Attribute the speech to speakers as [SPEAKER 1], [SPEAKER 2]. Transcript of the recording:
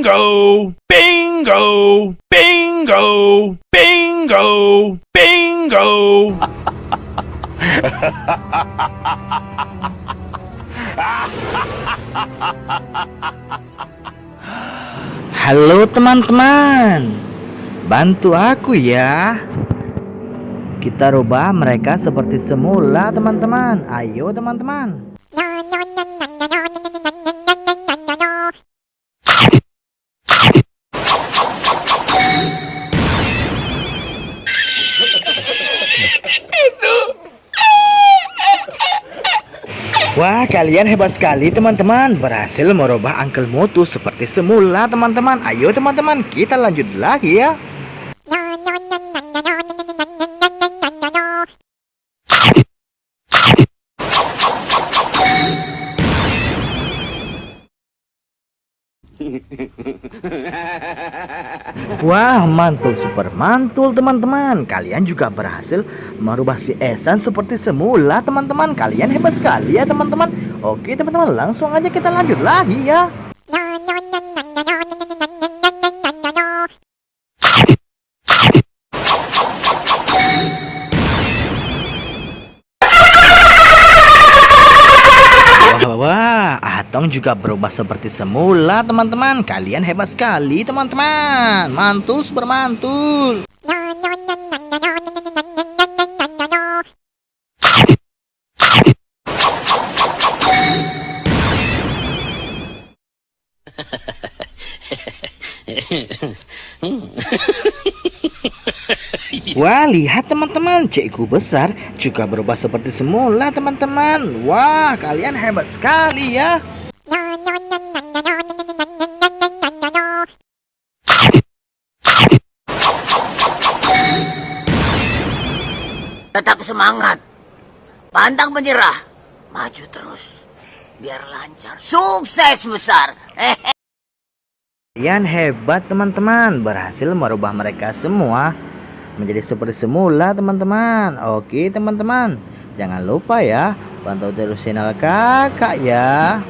[SPEAKER 1] Bingo! Bingo! Bingo! Bingo! Bingo!
[SPEAKER 2] Halo teman-teman, bantu aku ya. Kita rubah mereka seperti semula teman-teman. Ayo teman-teman. Wah, kalian hebat sekali teman-teman, berhasil merubah Uncle Motu seperti semula teman-teman. Ayo teman-teman, kita lanjut lagi ya. Wah, mantul, super mantul teman-teman. Kalian juga berhasil merubah si Esan seperti semula teman-teman. Kalian hebat sekali ya teman-teman. Oke teman-teman, langsung aja kita lanjut lagi ya. Wah, Atong juga berubah seperti semula teman-teman. Kalian hebat sekali teman-teman. Mantul, super mantul. Wah, lihat teman-teman, cikgu besar juga berubah seperti semula teman-teman. Wah, kalian hebat sekali ya.
[SPEAKER 3] Tetap semangat, pantang menyerah, maju terus, biar lancar, sukses besar.
[SPEAKER 2] Kalian hebat teman-teman, berhasil merubah mereka semua menjadi seperti semula teman-teman. Oke teman-teman, jangan lupa ya, pantau terus channel kakak ya.